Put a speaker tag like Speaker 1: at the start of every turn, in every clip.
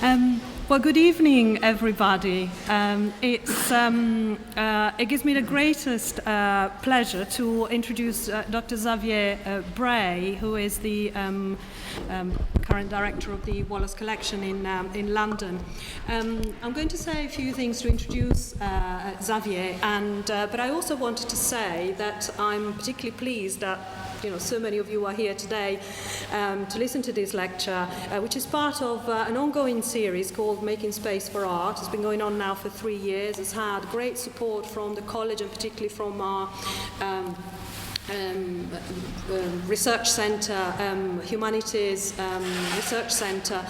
Speaker 1: Well, good evening, everybody. It gives me the greatest pleasure to introduce Dr. Xavier Bray, who is the current director of the Wallace Collection in London. I'm going to say a few things to introduce Xavier, but I also wanted to say that I'm particularly pleased that so many of you are here today to listen to this lecture, which is part of an ongoing series called Making Space for Art. It's been going on now for 3 years. It's had great support from the college and particularly from our research centre, humanities research centre,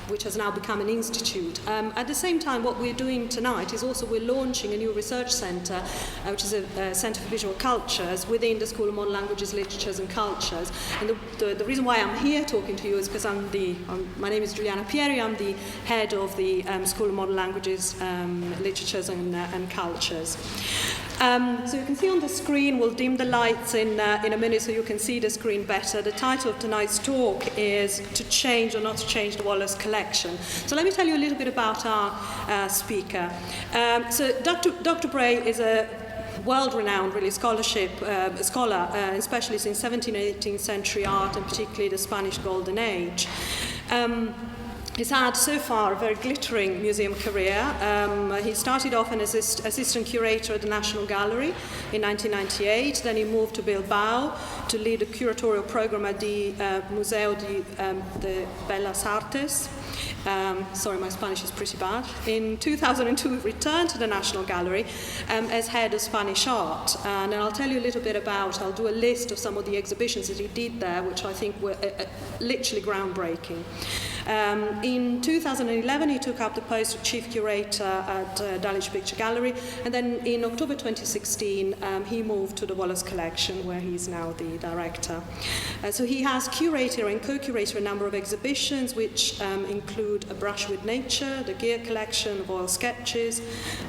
Speaker 1: which has now become an institute. At the same time, what we're doing tonight is also we're launching a new research centre, which is a Centre for Visual Cultures within the School of Modern Languages, Literatures and Cultures. And the reason why I'm here talking to you is because my name is Giuliana Pieri. I'm the head of the School of Modern Languages, Literatures and Cultures. So you can see on the screen, we'll dim the lights in a minute so you can see the screen better. The title of tonight's talk is To Change or Not to Change the Wallace Collection. So let me tell you a little bit about our speaker. So Dr. Bray is a world-renowned, really, scholar and specialist in 17th and 18th century art, and particularly the Spanish Golden Age. He's had so far a very glittering museum career. He started off as assistant curator at the National Gallery in 1998. Then he moved to Bilbao to lead a curatorial program at the Museo de Bellas Artes. Sorry, my Spanish is pretty bad. In 2002, he returned to the National Gallery as head of Spanish art. And I'll tell you a little bit I'll do a list of some of the exhibitions that he did there, which I think were literally groundbreaking. In 2011, he took up the post of chief curator at Dulwich Picture Gallery, and then in October 2016, he moved to the Wallace Collection, where he's now the director. So he has curated and co-curated a number of exhibitions, which include A Brush with Nature, the Gere collection of oil sketches,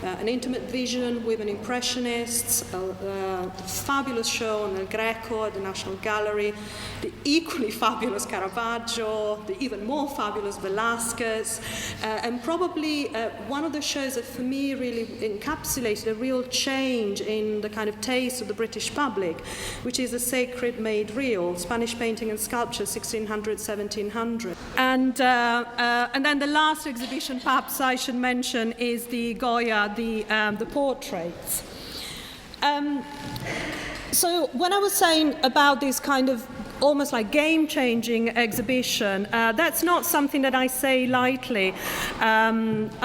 Speaker 1: an intimate vision, Women Impressionists, a fabulous show on Greco at the National Gallery, the equally fabulous Caravaggio, the even more fabulous Velázquez, and probably one of the shows that for me really encapsulated a real change in the kind of taste of the British public, which is a Sacred Made Real, Spanish painting and sculpture, 1600-1700. And then the last exhibition, perhaps I should mention, is the Goya, the portraits. So when I was saying about this kind of almost like game-changing exhibition, that's not something that I say lightly. I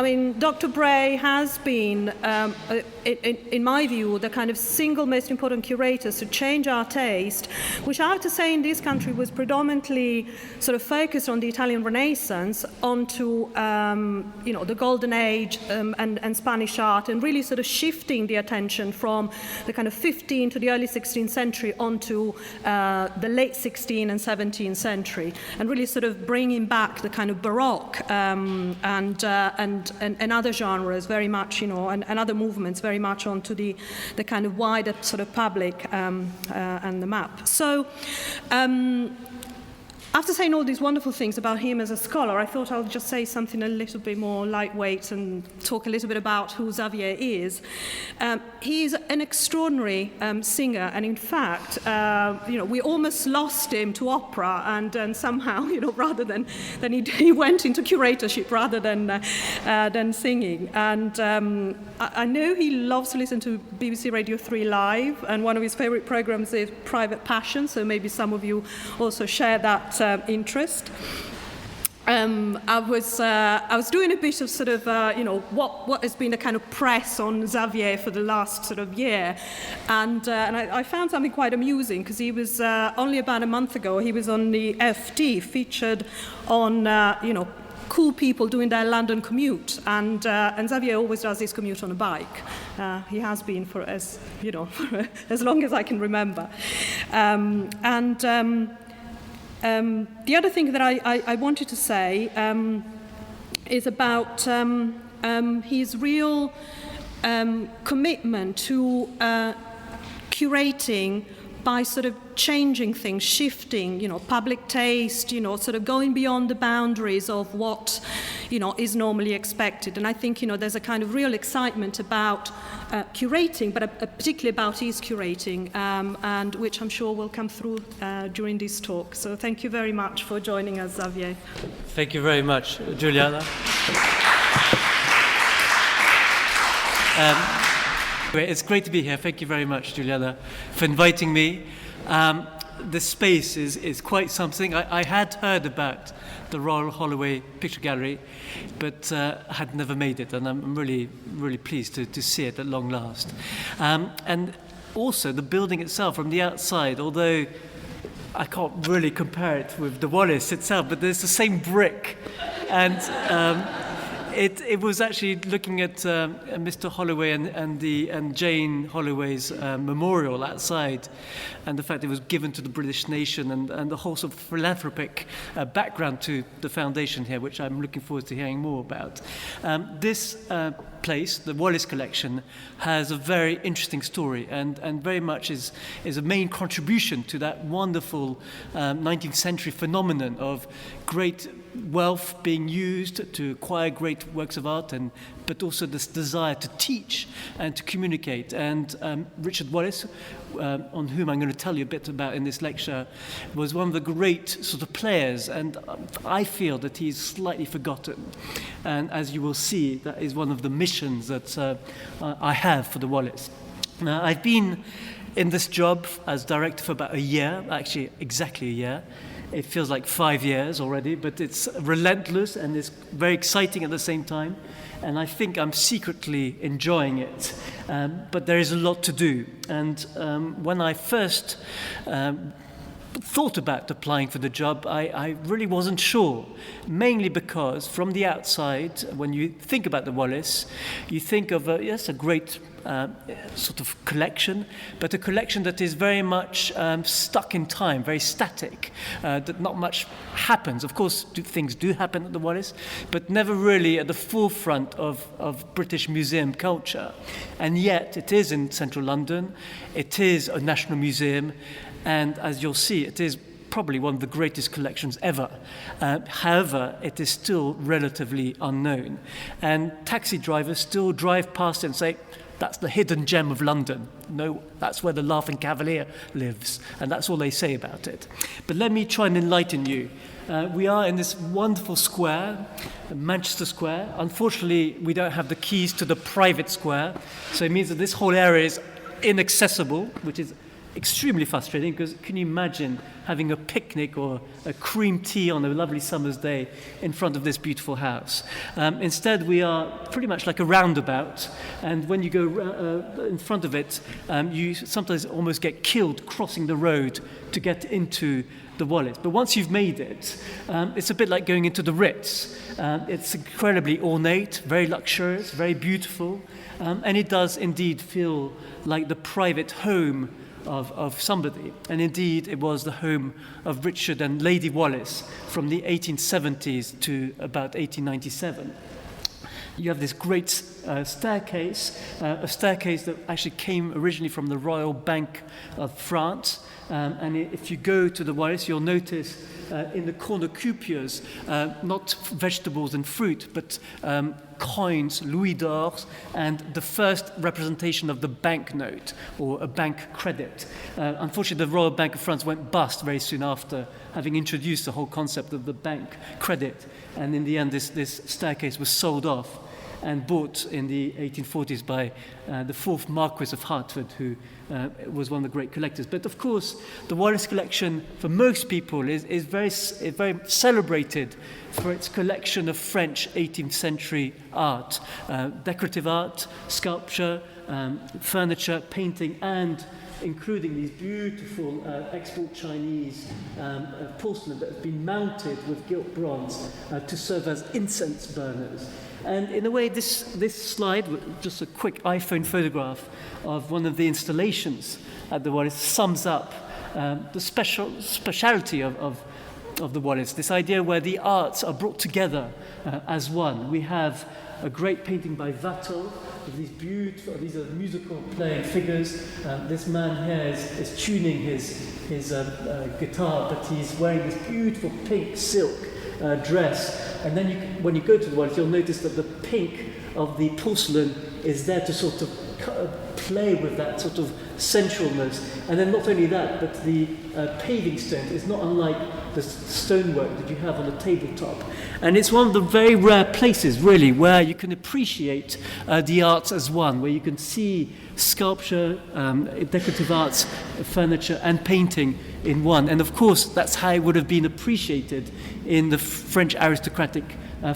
Speaker 1: mean, Dr. Bray has been, in my view, the kind of single most important curators to change our taste, which I have to say in this country was predominantly sort of focused on the Italian Renaissance, onto the Golden Age and Spanish art, and really sort of shifting the attention from the kind of 15th to the early 16th century onto the late 16th and 17th century, and really sort of bringing back the kind of Baroque and other genres very much, and other movements very much onto the kind of wider sort of public and the map. So after saying all these wonderful things about him as a scholar, I thought I'll just say something a little bit more lightweight and talk a little bit about who Xavier is. He's an extraordinary singer, and in fact, we almost lost him to opera, and somehow, rather than he went into curatorship rather than singing. And I know he loves to listen to BBC Radio 3 Live, and one of his favorite programs is Private Passion, so maybe some of you also share that interest. I was doing a bit of sort of, what has been the kind of press on Xavier for the last sort of year, and I found something quite amusing, because he was only about a month ago, he was on the FT, featured on, cool people doing their London commute, and Xavier always does his commute on a bike. He has been for as long as I can remember, the other thing that I wanted to say is about his real commitment to curating by sort of changing things, shifting, public taste, sort of going beyond the boundaries of what, is normally expected. And I think, there's a kind of real excitement about curating, but particularly about his curating, and which I'm sure will come through during this talk. So thank you very much for joining us, Xavier.
Speaker 2: Thank you very much, Juliana. It's great to be here. Thank you very much, Juliana, for inviting me. This space is quite something. I had heard about the Royal Holloway Picture Gallery, but had never made it, and I'm really, really pleased to see it at long last. And also the building itself from the outside, although I can't really compare it with the Wallace itself, but there's the same brick. And it was actually looking at Mr. Holloway and Jane Holloway's memorial outside, and the fact it was given to the British nation, and the whole sort of philanthropic background to the foundation here, which I'm looking forward to hearing more about. This place, the Wallace Collection, has a very interesting story, and very much is a main contribution to that wonderful 19th century phenomenon of great wealth being used to acquire great works of art, but also this desire to teach and to communicate. And Richard Wallace, on whom I'm going to tell you a bit about in this lecture, was one of the great sort of players, and I feel that he's slightly forgotten. And as you will see, that is one of the missions that I have for the Wallace. Now, I've been in this job as director for about a year, actually exactly a year. It feels like 5 years already, but it's relentless and it's very exciting at the same time. And I think I'm secretly enjoying it. But there is a lot to do. And when I first thought about applying for the job, I really wasn't sure, mainly because from the outside, when you think about the Wallace, you think of a great sort of collection, but a collection that is very much stuck in time, very static, that not much happens. Of course, things do happen at the Wallace, but never really at the forefront of British museum culture. And yet, it is in central London, it is a national museum, and as you'll see, it is probably one of the greatest collections ever. However, it is still relatively unknown. And taxi drivers still drive past it and say, that's the hidden gem of London. No, that's where the Laughing Cavalier lives. And that's all they say about it. But let me try and enlighten you. We are in this wonderful square, Manchester Square. Unfortunately, we don't have the keys to the private square. So it means that this whole area is inaccessible, which is extremely frustrating, because can you imagine having a picnic or a cream tea on a lovely summer's day in front of this beautiful house? Instead, we are pretty much like a roundabout, and when you go in front of it, you sometimes almost get killed crossing the road to get into the Wallace. But once you've made it, it's a bit like going into the Ritz. It's incredibly ornate, very luxurious, very beautiful, and it does indeed feel like the private home of somebody. And indeed, it was the home of Richard and Lady Wallace from the 1870s to about 1897. You have this great staircase, a staircase that actually came originally from the Royal Bank of France. And if you go to the Wallace, you'll notice in the cornucopias, not vegetables and fruit, but coins, louis d'ors, and the first representation of the banknote, or a bank credit. Unfortunately, the Royal Bank of France went bust very soon after having introduced the whole concept of the bank credit. And in the end, this staircase was sold off and bought in the 1840s by the fourth Marquis of Hertford, who was one of the great collectors. But of course, the Wallace Collection, for most people, is very celebrated for its collection of French 18th century art, decorative art, sculpture, furniture, painting, and including these beautiful export Chinese porcelain that have been mounted with gilt bronze to serve as incense burners. And in a way, this slide, just a quick iPhone photograph of one of the installations at the Wallace, sums up the speciality of of the Wallace, this idea where the arts are brought together as one. We have a great painting by Watteau of these beautiful, these are musical playing figures. This man here is tuning his guitar, but he's wearing this beautiful pink silk dress. And then when you go to the Wallace, you'll notice that the pink of the porcelain is there to sort of play with that sort of sensualness. And then not only that, but the paving stone is not unlike the stonework that you have on the tabletop. And it's one of the very rare places, really, where you can appreciate the arts as one, where you can see sculpture, decorative arts, furniture, and painting in one. And of course, that's how it would have been appreciated in the French aristocratic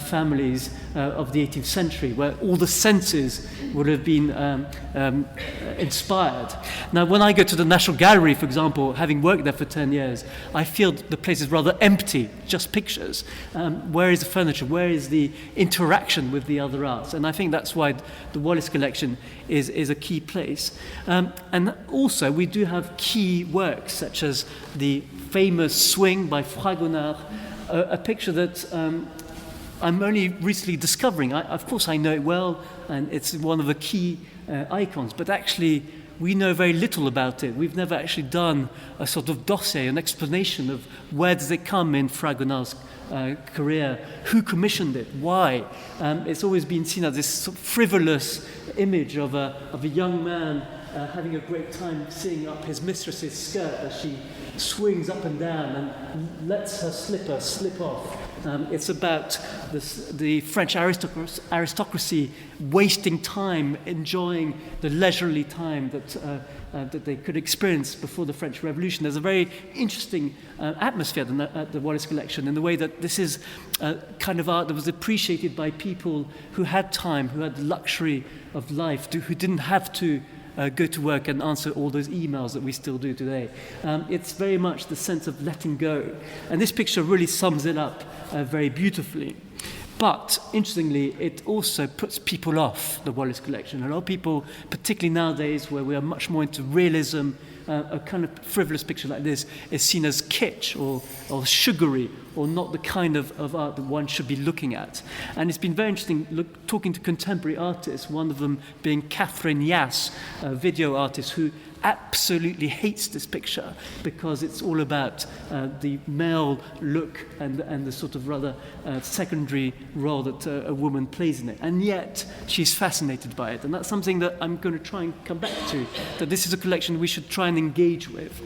Speaker 2: families of the 18th century, where all the senses would have been inspired. Now, when I go to the National Gallery, for example, having worked there for 10 years, I feel the place is rather empty, just pictures. Where is the furniture? Where is the interaction with the other arts? And I think that's why the Wallace Collection is a key place. And also, we do have key works, such as the famous Swing by Fragonard, a picture that I'm only recently discovering. Of course, I know it well, and it's one of the key icons, but actually we know very little about it. We've never actually done a sort of dossier, an explanation of where does it come in Fragonard's career, who commissioned it, why. It's always been seen as this sort of frivolous image of a young man having a great time seeing up his mistress's skirt as she swings up and down and lets her slipper slip off. It's about the French aristocracy wasting time, enjoying the leisurely time that they could experience before the French Revolution. There's a very interesting atmosphere at the Wallace Collection in the way that this is a kind of art that was appreciated by people who had time, who had the luxury of life, who didn't have to go to work and answer all those emails that we still do today. It's very much the sense of letting go. And this picture really sums it up very beautifully. But, interestingly, it also puts people off the Wallace Collection. A lot of people, particularly nowadays where we are much more into realism, a kind of frivolous picture like this is seen as kitsch or sugary or not the kind of art that one should be looking at. And it's been very interesting talking to contemporary artists, one of them being Catherine Yass, a video artist who absolutely hates this picture because it's all about the male look and the sort of rather secondary role that a woman plays in it. And yet she's fascinated by it. And that's something that I'm going to try and come back to, that this is a collection we should try and engage with.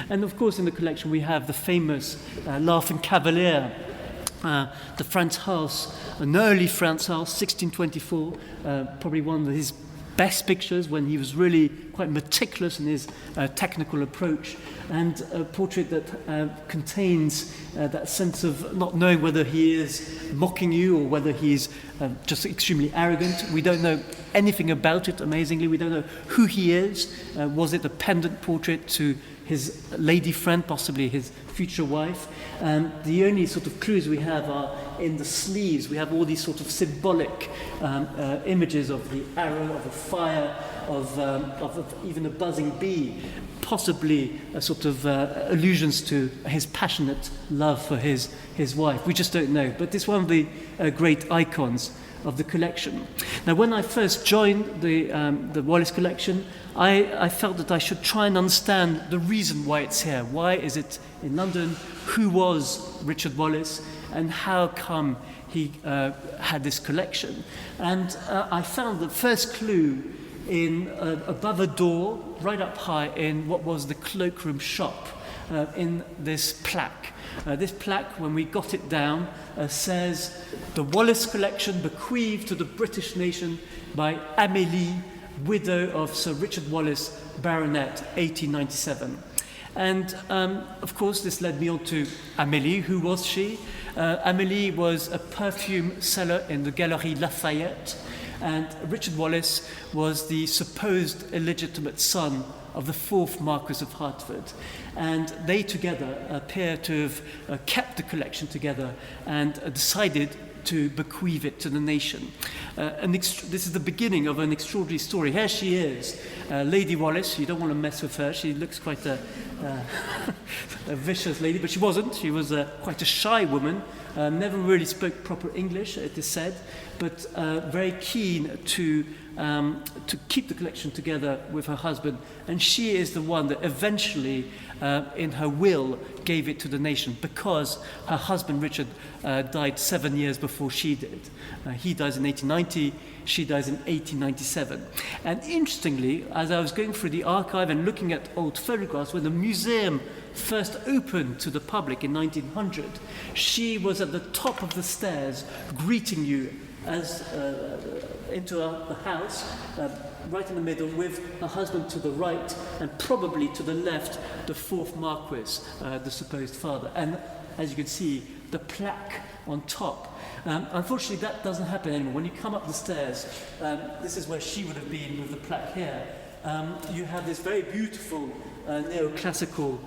Speaker 2: And of course in the collection we have the famous Laughing Cavalier, the Franz Hals, an early Franz Hals, 1624, probably one of his best pictures when he was really quite meticulous in his technical approach, and a portrait that contains that sense of not knowing whether he is mocking you or whether he's just extremely arrogant. We don't know anything about it, amazingly. We don't know who he is. Was it a pendant portrait to his lady friend, possibly his future wife? The only sort of clues we have are in the sleeves. We have all these sort of symbolic images of the arrow, of a fire, of even a buzzing bee, possibly a sort of allusions to his passionate love for his wife. We just don't know. But it's one of the great icons of the collection. Now, when I first joined the Wallace Collection, I felt that I should try and understand the reason why it's here. Why is it in London? Who was Richard Wallace? And how come he had this collection? And I found the first clue in above a door, right up high, in what was the cloakroom shop, in this plaque. This plaque, when we got it down, says, "The Wallace Collection bequeathed to the British nation by Amélie, widow of Sir Richard Wallace, Baronet, 1897. And of course, this led me on to Amélie. Who was she? Amélie was a perfume seller in the Galerie Lafayette, and Richard Wallace was the supposed illegitimate son of the fourth Marquis of Hertford. And they together appear to have kept the collection together and decided to bequeath it to the nation. This is the beginning of an extraordinary story. Here she is, Lady Wallace. You don't want to mess with her. She looks quite a vicious lady, but she wasn't. She was quite a shy woman, never really spoke proper English, it is said, but very keen to keep the collection together with her husband. And she is the one that eventually, in her will, gave it to the nation, because her husband Richard died 7 years before she did. He dies in 1890, she dies in 1897. And interestingly, as I was going through the archive and looking at old photographs, when the museum first opened to the public in 1900, she was at the top of the stairs greeting you as into the house, right in the middle, with her husband to the right and probably to the left, the fourth Marquis, the supposed father. And as you can see, the plaque on top. Unfortunately, that doesn't happen anymore. When you come up the stairs, this is where she would have been with the plaque here. You have this very beautiful neoclassical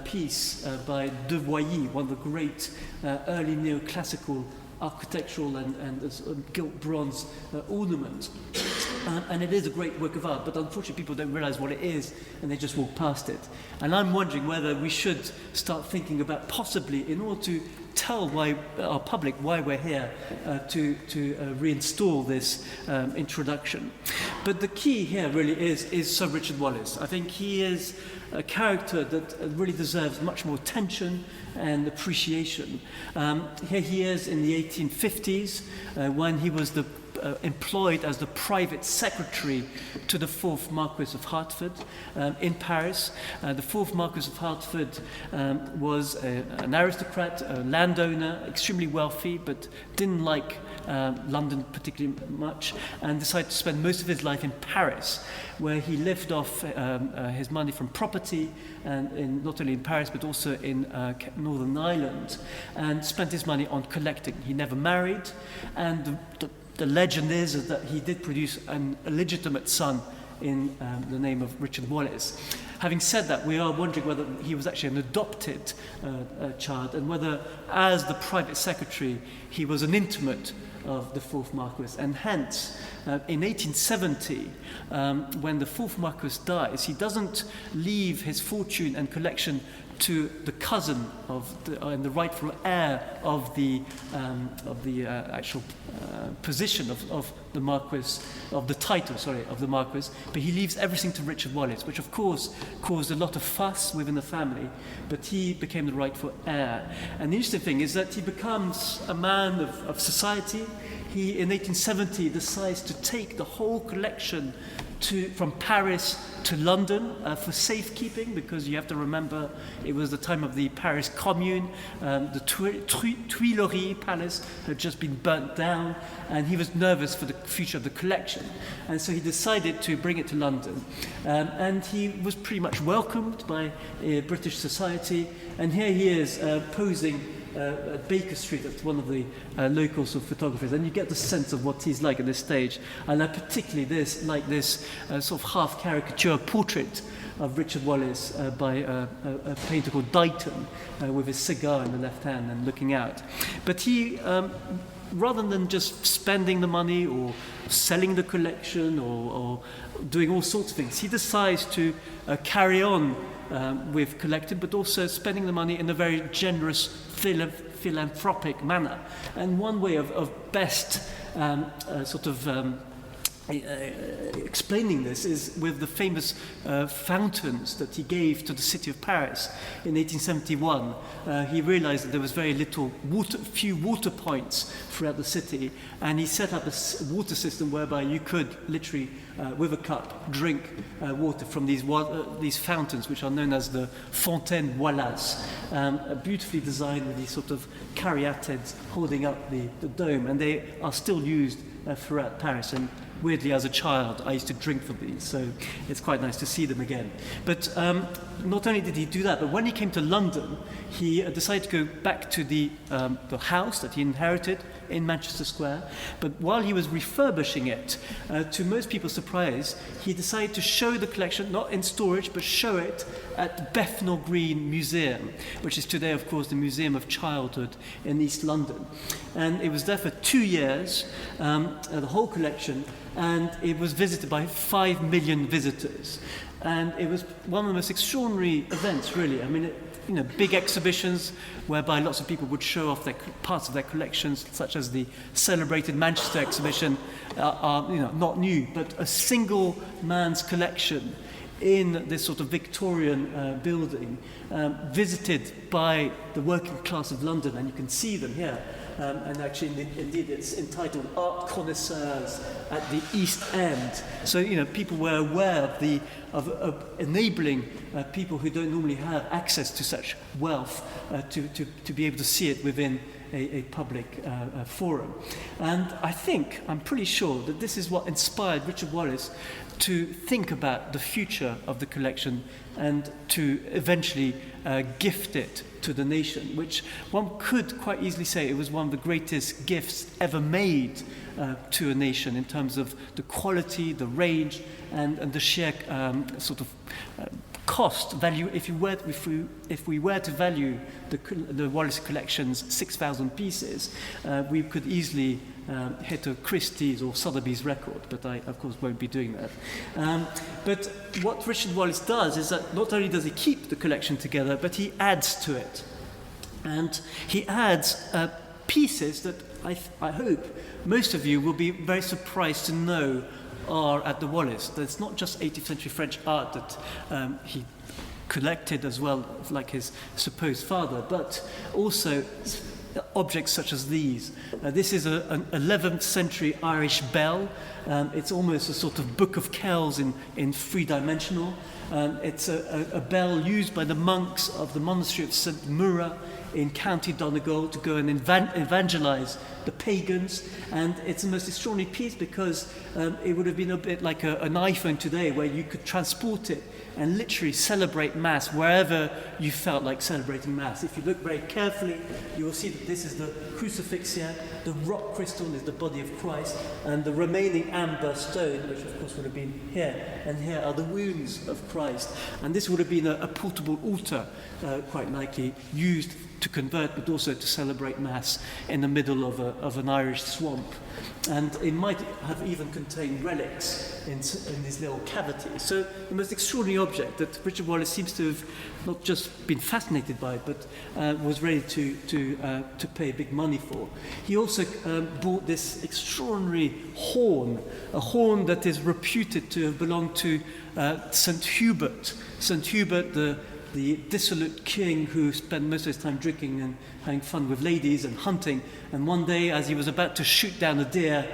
Speaker 2: piece by De Voilly, one of the great early neoclassical architectural and gilt bronze ornament. And it is a great work of art, but unfortunately people don't realize what it is and they just walk past it. And I'm wondering whether we should start thinking about, possibly, in order to tell our public why we're here, to reinstall this introduction. But the key here really is Sir Richard Wallace. I think he is a character that really deserves much more attention and appreciation. Here he is in the 1850s, when he was employed as the private secretary to the fourth Marquis of Hertford in Paris. The fourth Marquis of Hertford was an aristocrat, a landowner, extremely wealthy, but didn't like London particularly much, and decided to spend most of his life in Paris, where he lived off his money from property, and not only in Paris but also in Northern Ireland, and spent his money on collecting. He never married, and the legend is that he did produce an illegitimate son in the name of Richard Wallace. Having said that, we are wondering whether he was actually an adopted child, and whether, as the private secretary, he was an intimate of the fourth Marquis. And hence, in 1870, when the fourth Marquis dies, he doesn't leave his fortune and collection to the cousin and the rightful heir of the actual position of the Marquis, of the title, of the Marquis, but he leaves everything to Richard Wallace, which of course caused a lot of fuss within the family, but he became the rightful heir. And the interesting thing is that he becomes a man of society. He, in 1870, decides to take the whole collection from Paris to London for safekeeping, because you have to remember it was the time of the Paris Commune. The Tuileries Palace had just been burnt down, and he was nervous for the future of the collection, and so he decided to bring it to London, and he was pretty much welcomed by British society. And here he is posing at Baker Street at one of the local sort of photographers, and you get the sense of what he's like at this stage. And I particularly like this sort of half caricature portrait of Richard Wallace by a painter called Dighton, with his cigar in the left hand and looking out. But he, rather than just spending the money or selling the collection or doing all sorts of things, he decides to carry on with collecting, but also spending the money in a very generous philanthropic manner. And one way of best explaining this is with the famous fountains that he gave to the city of Paris in 1871. He realized that there was very few water points throughout the city, and he set up a water system whereby you could literally, with a cup, drink water from these fountains, which are known as the Fontaine Wallace, beautifully designed with these sort of caryatids holding up the dome, and they are still used throughout Paris. And weirdly, as a child, I used to drink from these, so it's quite nice to see them again. But not only did he do that, but when he came to London, he decided to go back to the house that he inherited in Manchester Square. But while he was refurbishing it, to most people's surprise, he decided to show the collection, not in storage, but show it at Bethnal Green Museum, which is today, of course, the Museum of Childhood in East London. And it was there for 2 years, the whole collection, and it was visited by 5 million visitors. And it was one of the most extraordinary events, really. I mean, big exhibitions whereby lots of people would show off their parts of their collections, such as the celebrated Manchester exhibition, are not new, but a single man's collection in this sort of Victorian building, visited by the working class of London, and you can see them here. And actually, indeed, it's entitled Art Connoisseurs at the East End. So, people were aware of enabling people who don't normally have access to such wealth to be able to see it within a public forum. And I'm pretty sure that this is what inspired Richard Wallace to think about the future of the collection and to eventually gift it to the nation, which one could quite easily say it was one of the greatest gifts ever made to a nation in terms of the quality, the range, and the sheer cost value. If we were to value the Wallace collection's 6,000 pieces, we could easily hit a Christie's or Sotheby's record, but I, of course, won't be doing that. But what Richard Wallace does is that not only does he keep the collection together, but he adds to it. And he adds pieces that I hope most of you will be very surprised to know are at the Wallace. There's not just 18th century French art that he collected as well, like his supposed father, but also objects such as these. This is an 11th century Irish bell. It's almost a sort of Book of Kells in three-dimensional. It's a bell used by the monks of the monastery of St. Mura in County Donegal to go and evangelize the pagans. And it's the most extraordinary piece because it would have been a bit like an iPhone today, where you could transport it and literally celebrate Mass wherever you felt like celebrating Mass. If you look very carefully, you will see that this is the crucifix here, the rock crystal is the body of Christ, and the remaining amber stone, which of course would have been here, and here are the wounds of Christ. And this would have been a portable altar, quite likely, used to convert, but also to celebrate Mass in the middle of an Irish swamp. And it might have even contained relics in this little cavity. So the most extraordinary object that Richard Wallace seems to have not just been fascinated by, but was ready to pay big money for. He also bought this extraordinary horn, a horn that is reputed to have belonged to St. Hubert. St. Hubert, the dissolute king who spent most of his time drinking and having fun with ladies and hunting. And one day, as he was about to shoot down a deer,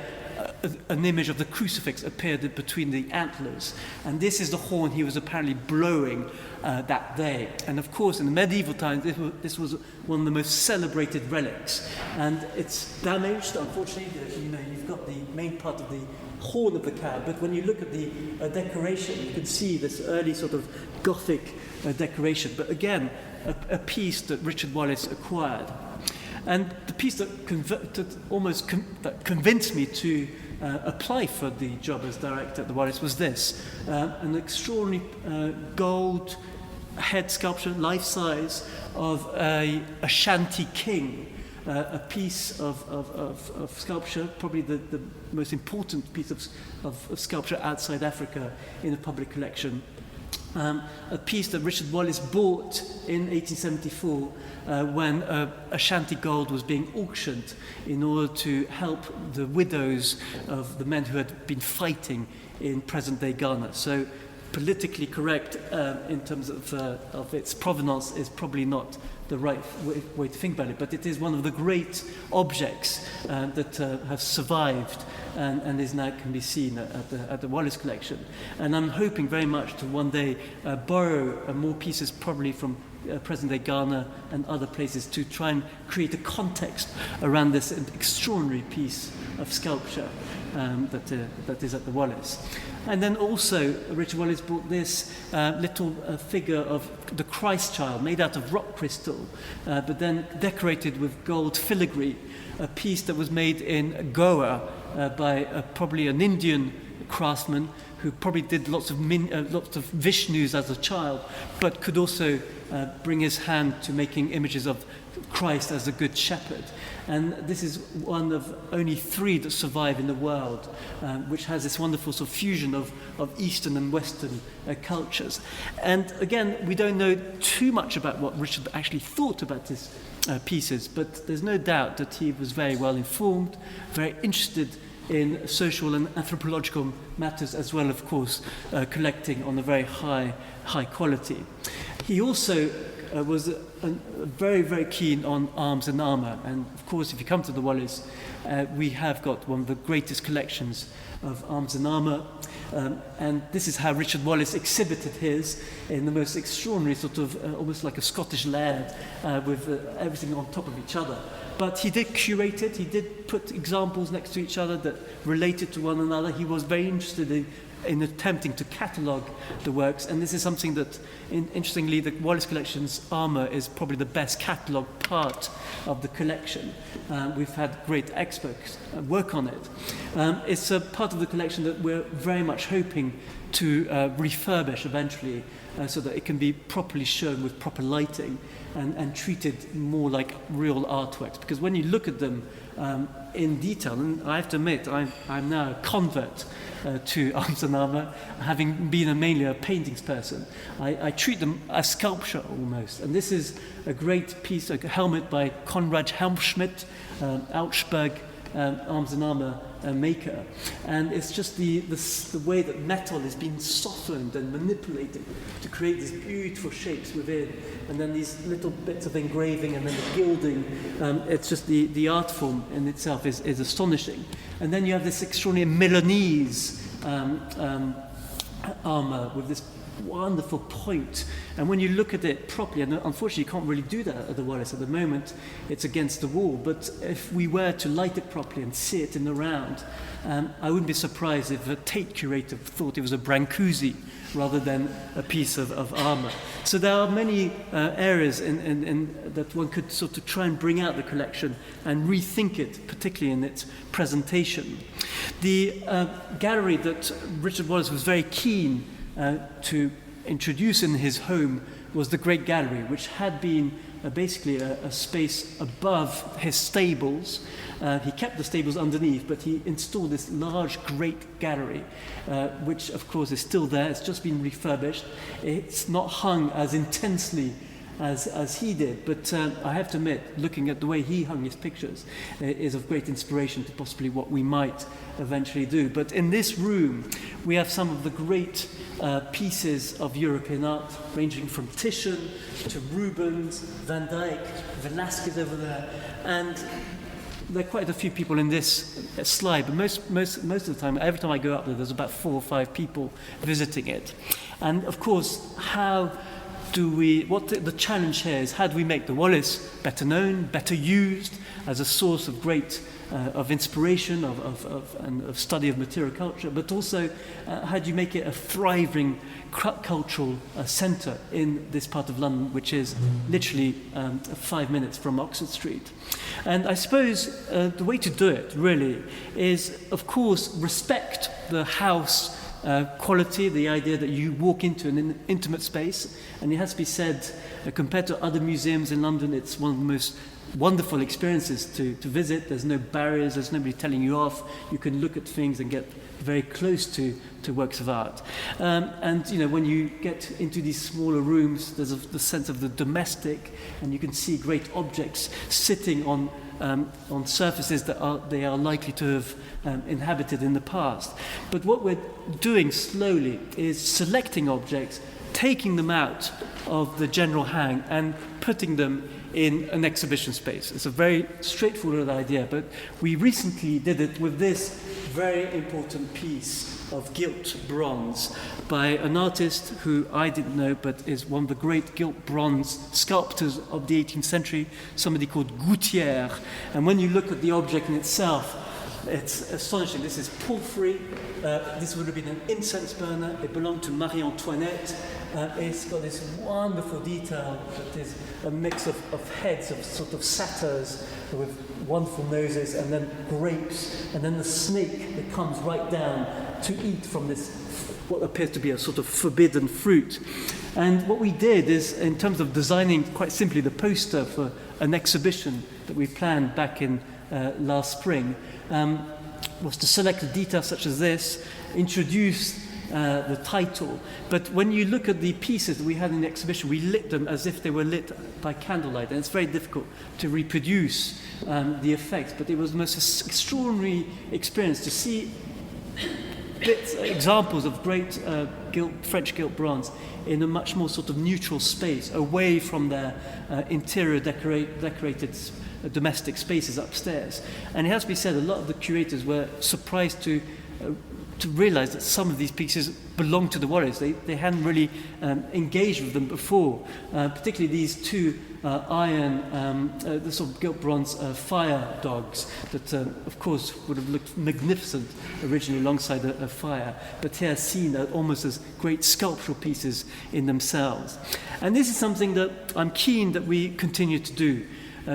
Speaker 2: an image of the crucifix appeared between the antlers. And this is the horn he was apparently blowing that day. And of course, in the medieval times, this was one of the most celebrated relics. And it's damaged, unfortunately. You've got the main part of the horn of the cow, but when you look at the decoration, you can see this early sort of Gothic decoration. But again, a piece that Richard Wallace acquired. And the piece that convinced me to apply for the job as director at the Wallace was this, an extraordinary gold head sculpture, life-size, of a Ashanti king. A piece of sculpture, probably the most important piece of sculpture outside Africa in a public collection. A piece that Richard Wallace bought in 1874 when Ashanti gold was being auctioned in order to help the widows of the men who had been fighting in present-day Ghana. So politically correct in terms of its provenance is probably not the right way to think about it, but it is one of the great objects that have survived and is now can be seen at the Wallace Collection. And I'm hoping very much to one day borrow more pieces, probably from present-day Ghana and other places to try and create a context around this extraordinary piece of sculpture that is at the Wallace. And then also Richard Wallace brought this little figure of the Christ child made out of rock crystal, but then decorated with gold filigree, a piece that was made in Goa by probably an Indian craftsman who probably did lots of Vishnus as a child, but could also bring his hand to making images of Christ as a good shepherd. And this is one of only 3 that survive in the world, which has this wonderful sort of fusion of Eastern and Western cultures. And again, we don't know too much about what Richard actually thought about his pieces, but there's no doubt that he was very well informed, very interested in social and anthropological matters, as well, of course, collecting on a very high quality. He also was very, very keen on arms and armour. And of course, if you come to the Wallace, we have got one of the greatest collections of arms and armour. And this is how Richard Wallace exhibited his in the most extraordinary sort of, almost like a Scottish laird, with everything on top of each other. But he did curate it, he did put examples next to each other that related to one another. He was very interested in attempting to catalogue the works, and this is something that, interestingly, the Wallace Collection's armour is probably the best catalogue part of the collection. We've had great experts work on it. It's a part of the collection that we're very much hoping to refurbish eventually, so that it can be properly shown with proper lighting and treated more like real artworks. Because when you look at them in detail, and I have to admit, I'm now a convert to arms and armour, having been mainly a paintings person. I treat them as sculpture almost. And this is a great piece, a helmet by Konrad Helmschmidt, Augsburg arms and armour maker. And it's just the way that metal is being softened and manipulated to create these beautiful shapes within, and then these little bits of engraving and then the gilding. It's just the art form in itself is astonishing. And then you have this extraordinary Milanese armour with this wonderful point. And when you look at it properly, and unfortunately you can't really do that at the Wallace at the moment, it's against the wall, but if we were to light it properly and see it in the round, I wouldn't be surprised if a Tate curator thought it was a Brancusi rather than a piece of armour. So there are many areas in that one could sort of try and bring out the collection and rethink it, particularly in its presentation. The gallery that Richard Wallace was very keen to introduce in his home was the Great Gallery, which had been basically a space above his stables. He kept the stables underneath, but he installed this large Great Gallery, which of course is still there. It's just been refurbished. It's not hung as intensely as he did, but I have to admit, looking at the way he hung his pictures is of great inspiration to possibly what we might eventually do. But in this room we have some of the great pieces of European art, ranging from Titian to Rubens, Van Dyck, Velázquez over there, and there are quite a few people in this slide, but most of the time, every time I go up there's about 4 or 5 people visiting it. And of course, the challenge here is, how do we make the Wallace better known, better used as a source of great of inspiration, of study of material culture, but also how do you make it a thriving cultural centre in this part of London, which is literally 5 minutes from Oxford Street. And I suppose the way to do it really is, of course, respect the house quality, the idea that you walk into an intimate space, and it has to be said, compared to other museums in London, it's one of the most wonderful experiences to visit. There's no barriers, there's nobody telling you off. You can look at things and get very close to works of art. And you know, when you get into these smaller rooms, there's the sense of the domestic, and you can see great objects sitting on surfaces that they are likely to have inhabited in the past. But what we're doing slowly is selecting objects, taking them out of the general hang and putting them in an exhibition space. It's a very straightforward idea, but we recently did it with this very important piece of gilt bronze by an artist who I didn't know, but is one of the great gilt bronze sculptors of the 18th century, somebody called Gere. And when you look at the object in itself, it's astonishing. This is porphyry. This would have been an incense burner. It belonged to Marie Antoinette. It's got this wonderful detail that is a mix of heads of sort of satyrs with wonderful noses, and then grapes, and then the snake that comes right down to eat from this, what appears to be a sort of forbidden fruit. And what we did is, in terms of designing, quite simply, the poster for an exhibition that we planned back in last spring, was to select a detail such as this, introduce the title. But when you look at the pieces that we had in the exhibition, we lit them as if they were lit by candlelight, and it's very difficult to reproduce the effects. But it was the most extraordinary experience to see examples of great French gilt bronze in a much more sort of neutral space, away from their interior decorated domestic spaces upstairs. And it has to be said, a lot of the curators were surprised to realize that some of these pieces belonged to the Wallace. They hadn't really engaged with them before, particularly these two iron, the sort of gilt bronze fire dogs that, of course, would have looked magnificent originally alongside a fire, but here seen almost as great sculptural pieces in themselves. And this is something that I'm keen that we continue to do.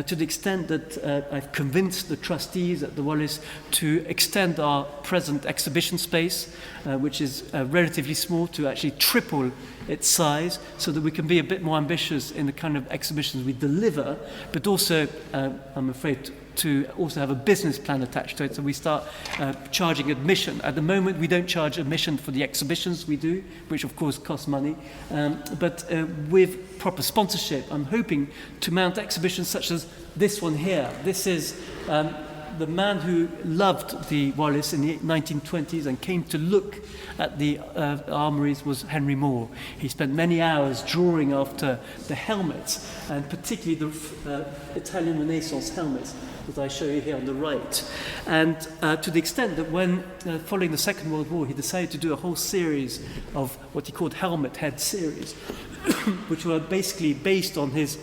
Speaker 2: To the extent that I've convinced the trustees at the Wallace to extend our present exhibition space, which is relatively small, to actually triple its size, so that we can be a bit more ambitious in the kind of exhibitions we deliver, but also, I'm afraid, to also have a business plan attached to it, so we start charging admission. At the moment, we don't charge admission for the exhibitions we do, which of course costs money, but with proper sponsorship, I'm hoping to mount exhibitions such as this one here. This is the man who loved the Wallace in the 1920s and came to look at the armories was Henry Moore. He spent many hours drawing after the helmets, and particularly the Italian Renaissance helmets that I show you here on the right. And to the extent that when, following the Second World War, he decided to do a whole series of what he called helmet head series, which were basically based on his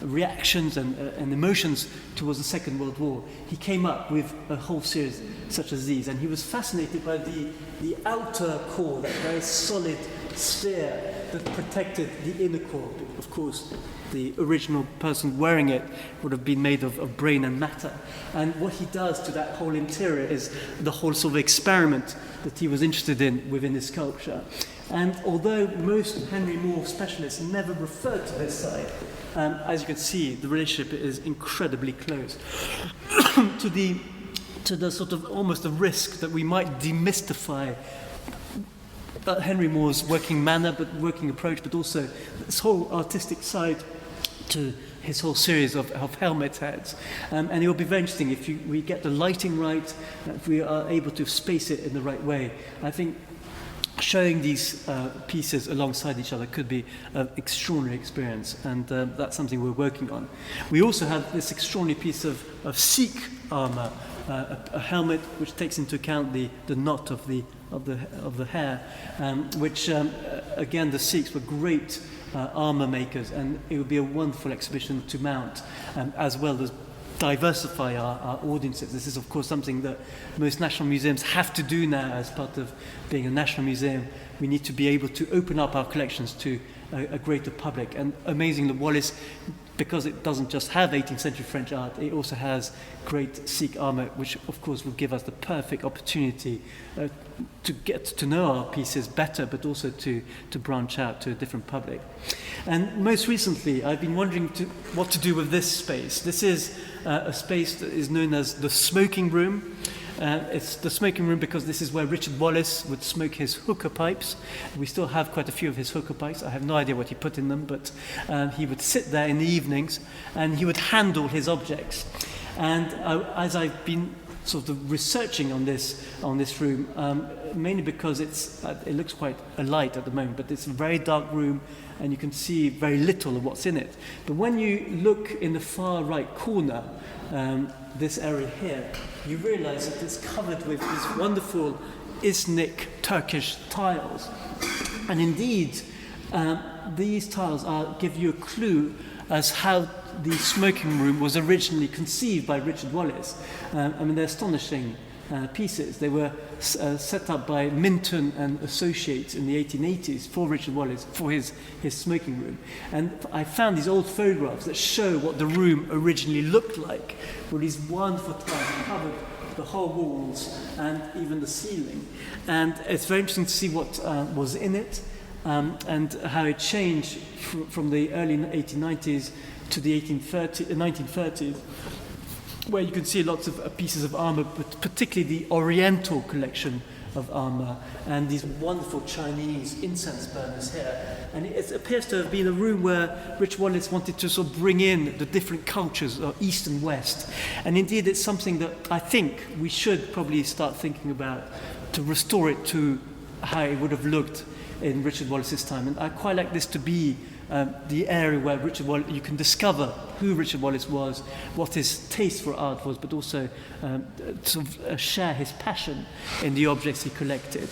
Speaker 2: reactions and emotions towards the Second World War. He came up with a whole series such as these, and he was fascinated by the outer core, that very solid sphere that protected the inner core. Of course, the original person wearing it would have been made of brain and matter. And what he does to that whole interior is the whole sort of experiment that he was interested in within his sculpture. And although most Henry Moore specialists never referred to this side, as you can see, the relationship is incredibly close to the sort of almost a risk that we might demystify Henry Moore's working manner, but working approach, but also this whole artistic side to his whole series of helmet heads. And it will be very interesting if we get the lighting right, if we are able to space it in the right way. I think showing these pieces alongside each other could be an extraordinary experience, and that's something we're working on. We also have this extraordinary piece of Sikh armour, a helmet which takes into account the knot of the hair, which again the Sikhs were great armour makers, and it would be a wonderful exhibition to mount, as well as diversify our audiences. This is of course something that most national museums have to do now as part of being a national museum. We need to be able to open up our collections to a greater public, and amazingly Wallace, because it doesn't just have 18th century French art, it also has great Sikh armour, which of course will give us the perfect opportunity to get to know our pieces better, but also to branch out to a different public. And most recently, I've been wondering what to do with this space. This is a space that is known as the smoking room. It's the smoking room because this is where Richard Wallace would smoke his hookah pipes. We still have quite a few of his hookah pipes. I have no idea what he put in them, but he would sit there in the evenings and he would handle his objects. And as I've been sort of researching on this room, mainly because it looks quite light at the moment, but it's a very dark room and you can see very little of what's in it. But when you look in the far right corner, this area here, you realize that it's covered with these wonderful Iznik Turkish tiles. And indeed, these tiles give you a clue as how the smoking room was originally conceived by Richard Wallace. I mean, they're astonishing pieces. They were set up by Minton and Associates in the 1880s for Richard Wallace, for his smoking room. And I found these old photographs that show what the room originally looked like, with these wonderful tiles that covered the whole walls and even the ceiling. And it's very interesting to see what was in it and how it changed from the early 1890s to the 1930s, where you can see lots of pieces of armour, but particularly the Oriental collection of armour and these wonderful Chinese incense burners here. And it appears to have been a room where Rich Wallace wanted to sort of bring in the different cultures of East and West. And indeed, it's something that I think we should probably start thinking about to restore it to how it would have looked in Richard Wallace's time. And I quite like this to be the area where Richard Wallace, you can discover who Richard Wallace was, what his taste for art was, but also sort of share his passion in the objects he collected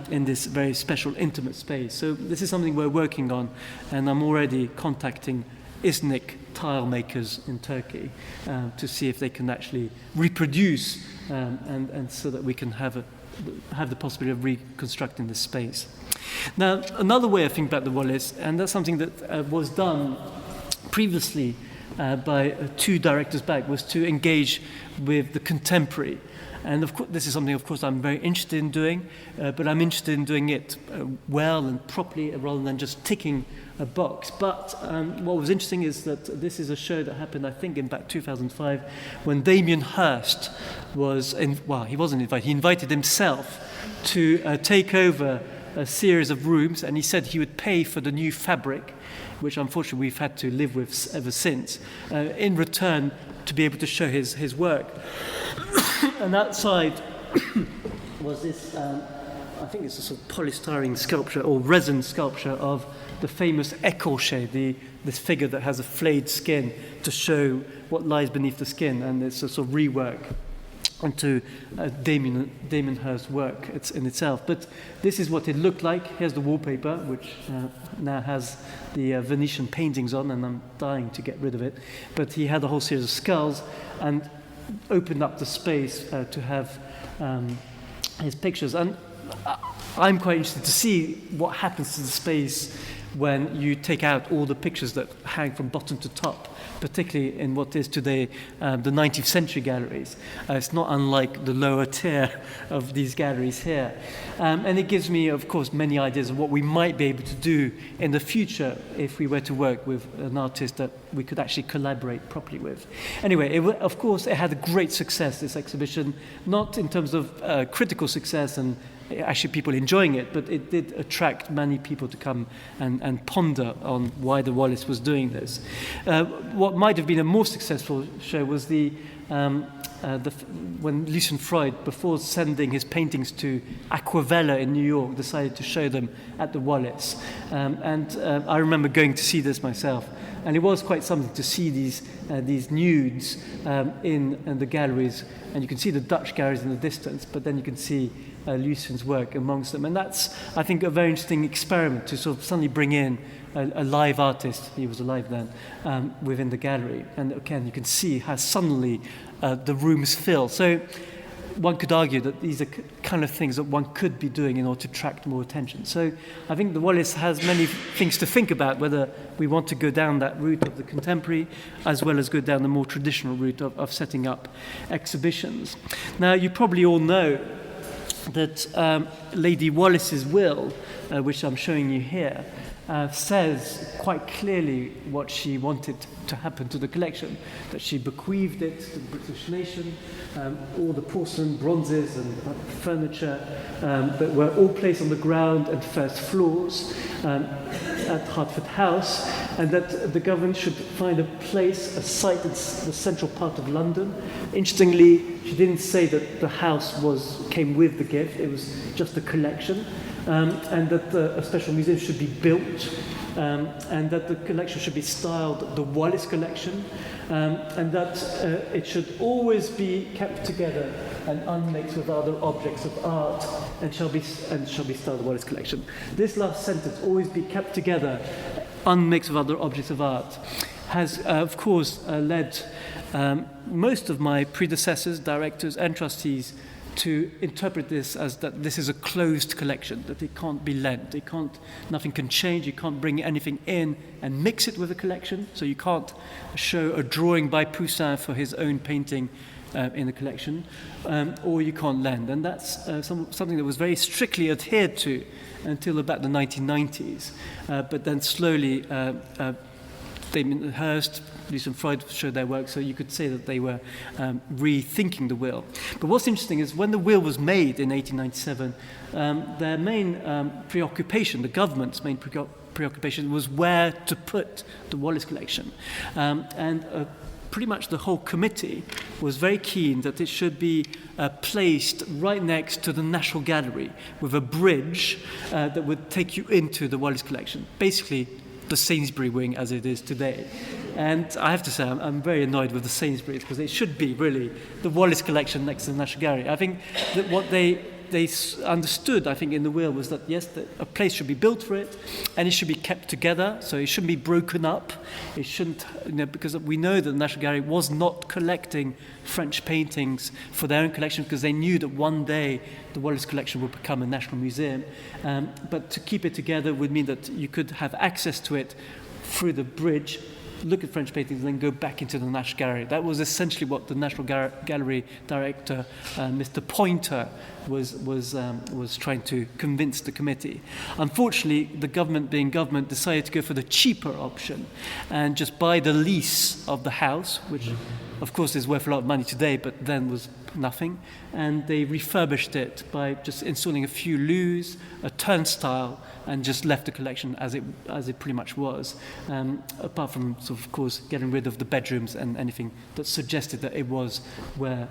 Speaker 2: in this very special, intimate space. So this is something we're working on, and I'm already contacting Iznik tile makers in Turkey to see if they can actually reproduce and so that we can have the possibility of reconstructing this space. Now, another way of thinking about the Wallace, and that's something that was done previously by two directors back, was to engage with the contemporary. And of course, this is something, of course, I'm very interested in doing, but I'm interested in doing it well and properly rather than just ticking a box. But what was interesting is that this is a show that happened, I think, in about 2005, when Damien Hirst was, he wasn't invited, he invited himself to take over a series of rooms, and he said he would pay for the new fabric, which unfortunately we've had to live with ever since, in return to be able to show his work. And outside was this, I think it's a sort of polystyrene sculpture or resin sculpture of the famous écorché, this figure that has a flayed skin to show what lies beneath the skin, and it's a sort of rework onto Damien Hirst's work in itself. But this is what it looked like. Here's the wallpaper, which now has the Venetian paintings on, and I'm dying to get rid of it. But he had a whole series of skulls and opened up the space to have his pictures. And I'm quite interested to see what happens to the space when you take out all the pictures that hang from bottom to top, particularly in what is today the 19th century galleries. It's not unlike the lower tier of these galleries here. And it gives me, of course, many ideas of what we might be able to do in the future if we were to work with an artist that we could actually collaborate properly with. Anyway, of course, it had a great success, this exhibition, not in terms of critical success and actually people enjoying it, but it did attract many people to come and ponder on why the Wallace was doing this. What might have been a more successful show was when Lucian Freud, before sending his paintings to Aquavella in New York, decided to show them at the Wallace. I remember going to see this myself. And it was quite something to see these nudes in the galleries. And you can see the Dutch galleries in the distance, but then you can see Lucian's work amongst them. And that's, I think, a very interesting experiment to sort of suddenly bring in a live artist, he was alive then, within the gallery. And again, you can see how suddenly the rooms fill. So one could argue that these are kind of things that one could be doing in order to attract more attention. So I think the Wallace has many things to think about, whether we want to go down that route of the contemporary as well as go down the more traditional route of setting up exhibitions. Now, you probably all know that Lady Wallace's will, which I'm showing you here, says quite clearly what she wanted to happen to the collection, that she bequeathed it to the British nation, all the porcelain, bronzes and furniture that were all placed on the ground and first floors at Hertford House, and that the government should find a place, a site in the central part of London. Interestingly, she didn't say that the house came with the gift, it was just a collection. And that a special museum should be built, and that the collection should be styled the Wallace Collection, and that it should always be kept together and unmixed with other objects of art, and shall be styled the Wallace Collection. This last sentence, always be kept together, unmixed with other objects of art, has of course led most of my predecessors, directors and trustees to interpret this as that this is a closed collection, that it can't be lent, nothing can change, you can't bring anything in and mix it with a collection, so you can't show a drawing by Poussin for his own painting in the collection, or you can't lend. And that's something that was very strictly adhered to until about the 1990s, but then slowly Hurst, Lewis and Freud showed their work, so you could say that they were rethinking the will. But what's interesting is when the will was made in 1897, their main preoccupation, the government's main preoccupation, was where to put the Wallace Collection. And pretty much the whole committee was very keen that it should be placed right next to the National Gallery with a bridge that would take you into the Wallace Collection. Basically, the Sainsbury wing as it is today. And I have to say, I'm very annoyed with the Sainsbury's because it should be really the Wallace Collection next to the National Gallery. I think that what they understood, I think, in the will was that, yes, that a place should be built for it and it should be kept together, so it shouldn't be broken up. It shouldn't, because we know that the National Gallery was not collecting French paintings for their own collection because they knew that one day the Wallace Collection would become a national museum. But to keep it together would mean that you could have access to it through the bridge, look at French paintings and then go back into the National Gallery. That was essentially what the National Gallery director, Mr. Pointer, was trying to convince the committee. Unfortunately, the government, being government, decided to go for the cheaper option and just buy the lease of the house, which of course is worth a lot of money today, but then was nothing. And they refurbished it by just installing a few loos, a turnstile, and just left the collection as it pretty much was, apart from, sort of course, getting rid of the bedrooms and anything that suggested that it was where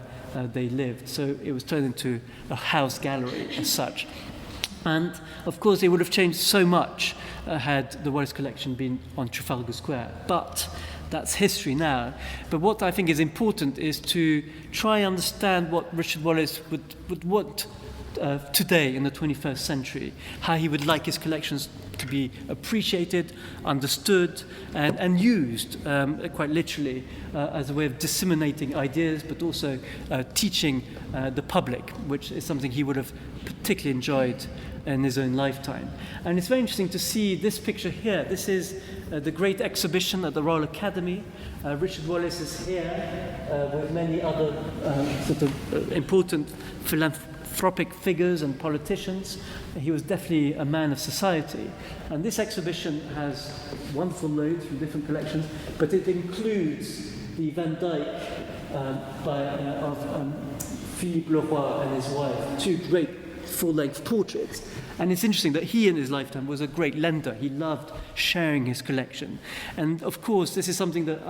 Speaker 2: they lived. So it was turned into a house gallery as such. And of course, it would have changed so much had the Wallace Collection been on Trafalgar Square. But that's history now. But what I think is important is to try and understand what Richard Wallace would want today in the 21st century, how he would like his collections to be appreciated, understood, and used quite literally as a way of disseminating ideas, but also teaching the public, which is something he would have particularly enjoyed in his own lifetime. And it's very interesting to see this picture here. This is the great exhibition at the Royal Academy. Richard Wallace is here with many other sort of important philanthropic figures and politicians. He was definitely a man of society. And this exhibition has wonderful loads from different collections, but it includes the Van Dyck of Philippe Leroy and his wife, two great full-length portraits. And it's interesting that he in his lifetime was a great lender. He loved sharing his collection. And of course, this is something that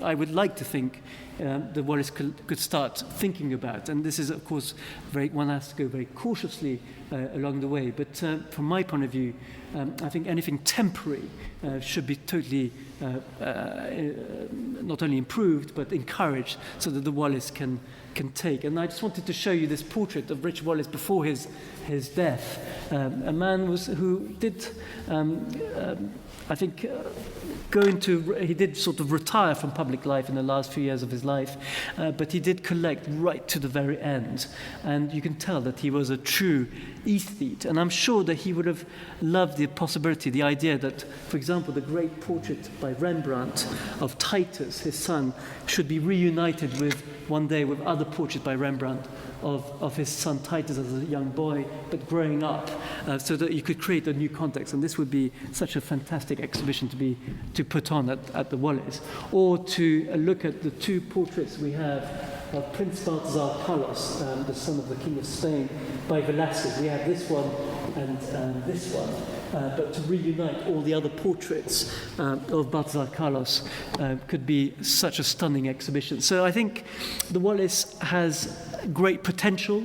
Speaker 2: I would like to think that Wallace could start thinking about. And this is, of course, one has to go very cautiously along the way. But from my point of view, I think anything temporary should be totally not only improved, but encouraged so that the Wallace can take. And I just wanted to show you this portrait of Richard Wallace before his death. A man who did, he did sort of retire from public life in the last few years of his life, but he did collect right to the very end. And you can tell that he was a true aesthete. And I'm sure that he would have loved the possibility, the idea that, for example, the great portrait by Rembrandt of Titus, his son, should be reunited with one day with other portraits by Rembrandt of his son Titus as a young boy, but growing up, so that you could create a new context. And this would be such a fantastic exhibition to put on at the Wallace. Or to look at the two portraits we have of Prince Balthazar Carlos, the son of the King of Spain, by Velázquez. We have this one and this one. But to reunite all the other portraits of Balthazar Carlos could be such a stunning exhibition. So I think the Wallace has great potential.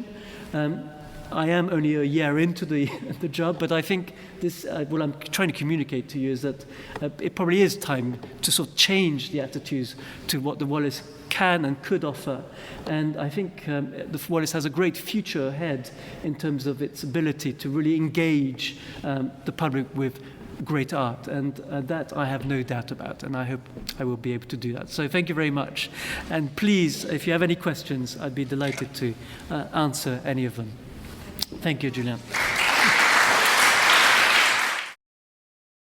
Speaker 2: I am only a year into the job, but I think this, what I'm trying to communicate to you is that it probably is time to sort of change the attitudes to what the Wallace can and could offer. And I think the Wallace has a great future ahead in terms of its ability to really engage the public with great art, and that I have no doubt about, and I hope I will be able to do that. So thank you very much, and please, if you have any questions, I'd be delighted to answer any of them. Thank you, Julian.